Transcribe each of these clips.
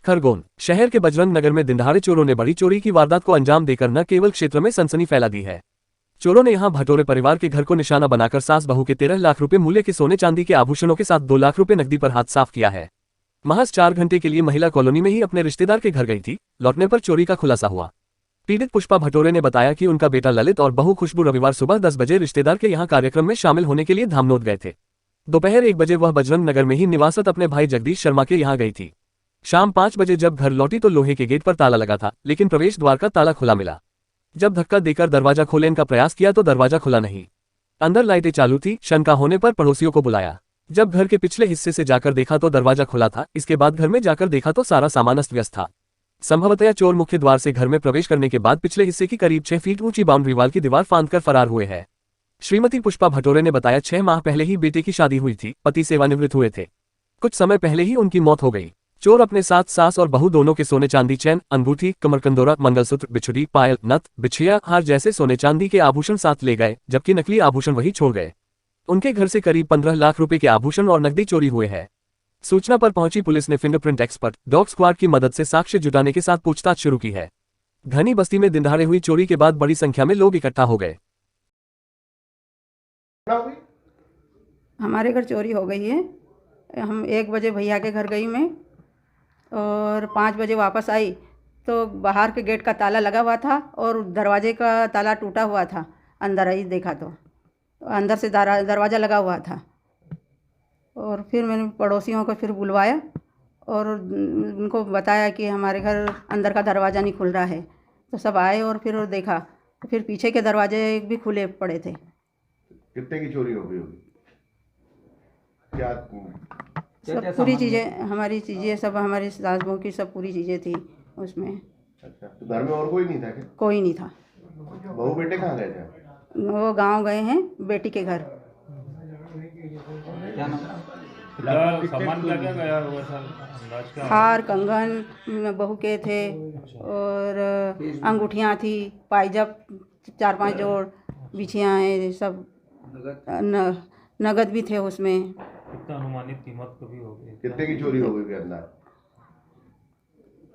खरगोन शहर के बजरंग नगर में दिनदहाड़े चोरों ने बड़ी चोरी की वारदात को अंजाम देकर न केवल क्षेत्र में सनसनी फैला दी है। चोरों ने यहां भटोरे परिवार के घर को निशाना बनाकर सास बहू के 13 लाख रुपए मूल्य के सोने चांदी के आभूषणों के साथ 2 लाख रुपए नकदी पर हाथ साफ किया है। महज 4 घंटे के लिए महिला कॉलोनी में ही अपने रिश्तेदार के घर गई थी। लौटने पर चोरी का खुलासा हुआ। पीड़ित पुष्पा भटोरे ने बताया कि उनका बेटा ललित और बहू खुशबू रविवार सुबह 10 बजे रिश्तेदार के यहां कार्यक्रम में शामिल होने के लिए धामनोद गए थे। दोपहर 1 बजे वह बजरंग नगर में ही निवासरत अपने भाई जगदीश शर्मा के यहां गई थी। शाम 5 बजे जब घर लौटी तो लोहे के गेट पर ताला लगा था, लेकिन प्रवेश द्वार का ताला खुला मिला। जब धक्का देकर दरवाजा खोलने का प्रयास किया तो दरवाजा खुला नहीं। अंदर लाइटें चालू थी। शंका होने पर पड़ोसियों को बुलाया। जब घर के पिछले हिस्से से जाकर देखा तो दरवाजा खुला था। इसके बाद घर में जाकर देखा तो सारा सामान अस्त व्यस्त था। संभवतः चोर मुख्य द्वार से घर में प्रवेश करने के बाद पिछले हिस्से की करीब 6 फीट ऊंची बाउंड्री वाल की दीवार फांदकर फरार हुए हैं। श्रीमती पुष्पा भटोरे ने बताया 6 माह पहले ही बेटे की शादी हुई थी। पति सेवानिवृत्त हुए थे। कुछ समय पहले ही उनकी मौत हो गई। चोर अपने साथ सास और बहू दोनों के सोने चांदी, चैन, अंगूठी, कमरकंदोरा, मंगलसूत्र, बिछुड़ी, पायल, नथ, बिछिया, हार जैसे सोने चांदी के आभूषण साथ ले गए, जबकि नकली आभूषण वही छोड़ गए। उनके घर से करीब 15 लाख रुपए के आभूषण और नकदी चोरी हुए हैं। सूचना पर पहुंची पुलिस ने फिंगरप्रिंट एक्सपर्ट, डॉग स्क्वाड की मदद से साक्ष्य जुटाने के साथ पूछताछ शुरू की है। घनी बस्ती में दिनदहाड़े हुई चोरी के बाद बड़ी संख्या में लोग इकट्ठा हो गए। हमारे घर चोरी हो गई है। हम 1 बजे भैया के घर गई मैं और 5 बजे वापस आई तो बाहर के गेट का ताला लगा हुआ था और दरवाजे का ताला टूटा हुआ था। अंदर आई देखा तो अंदर से दरवाज़ा लगा हुआ था। और फिर मैंने पड़ोसियों को फिर बुलवाया और उनको बताया कि हमारे घर अंदर का दरवाज़ा नहीं खुल रहा है। तो सब आए और फिर देखा तो फिर पीछे के दरवाजे भी खुले पड़े थे। कितने की चोरी हो गई होगी? क्या सब पूरी चीज़ें, हमारी चीज़ें सब, हमारी सास बहू की सब पूरी चीज़ें थी उसमें। अच्छा, तो घर में और कोई नहीं था क्या? कोई नहीं था। बहू बेटे कहाँ गए थे? वो गांव गए हैं बेटी के घर। क्या सामान क्या क्या गया होगा सर, अंदाज क्या? हार, कंगन बहू के थे और अंगूठियाँ थी, पायजब 4-5 जोड़, बिछियाँ हैं सब, नगद भी थे उसमें। कितना अनुमानित कीमत कभी होगी? कितने की चोरी हो गई अंदाज?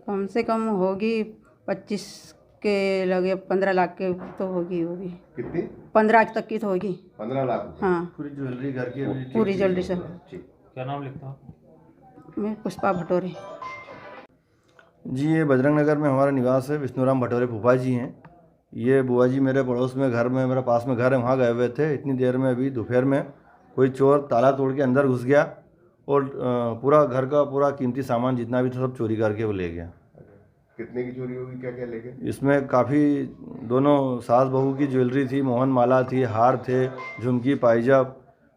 कम से कम होगी 25 के लगे, 15 लाख के तो होगी। कितनी? 15 तक की तो होगी। 15 लाख? हाँ, पूरी ज्वेलरी घर की? पूरी ज्वेलरी सब। क्या नाम लिखता हूँ? मैं पुष्पा भटोरे। जी, ये बजरंग नगर में हमारा निवास है। विष्णुराम भटोरे फूफा जी हैं। ये बुआ जी मेरे पड़ोस में घर में, मेरे पास में घर है, वहाँ गए हुए थे। इतनी देर में अभी दोपहर में कोई चोर ताला तोड़ के अंदर घुस गया और पूरा घर का पूरा कीमती सामान जितना भी था सब चोरी करके वो ले गया। कितने की चोरी होगी, क्या क्या ले गए? इसमें काफ़ी दोनों सास बहू की ज्वेलरी थी, मोहन माला थी, हार थे, झुमकी, पायजब,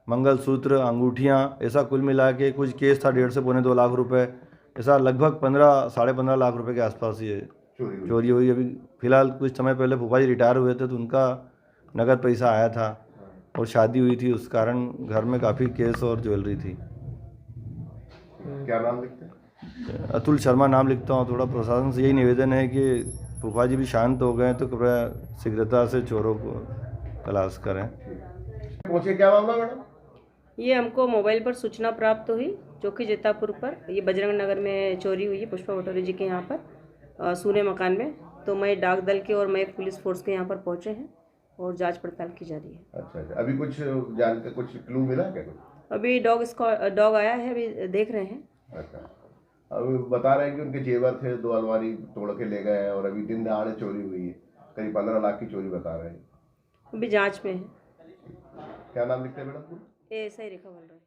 मंगलसूत्र, अंगूठियाँ, ऐसा कुल मिला के कुछ केस था 1.5 से पौने 2 लाख रुपए। ऐसा लगभग 15 साढ़े 15 लाख रुपए के आसपास ये चोरी हुई। अभी फ़िलहाल कुछ समय पहले फूफा जी रिटायर हुए थे तो उनका नगद पैसा आया था और शादी हुई थी, उस कारण घर में काफ़ी केस और ज्वेलरी थी। क्या नाम लिखते हैं? अतुल शर्मा नाम लिखता हूँ। थोड़ा प्रशासन से यही निवेदन है कि फूफा जी भी शांत हो गए तो कृपया शीघ्रता से चोरों को तलाश करें। पहुंचे, क्या मामला मैडम? ये हमको मोबाइल पर सूचना प्राप्त हुई चौकी जेतापुर पर, ये बजरंग नगर में चोरी हुई है पुष्पा भटोरे जी के यहाँ पर सूने मकान में। तो मैं डाक दल के और मैं पुलिस फोर्स के यहाँ पर पहुँचे हैं और जांच पड़ताल की जा रही है। अच्छा, अभी कुछ जानकर कुछ क्लू मिला क्या? अभी डॉग आया है, अभी देख रहे हैं। अच्छा, अभी बता रहे हैं कि उनके जेवर थे, 2 अलमारी तोड़ के ले गए हैं और अभी दिन दहाड़े चोरी हुई है। करीब 15 लाख की चोरी बता रहे हैं। अभी जांच में है। क्या नाम लिखते हैं मैडम? ऐसा ही रेखा बोल रहा है।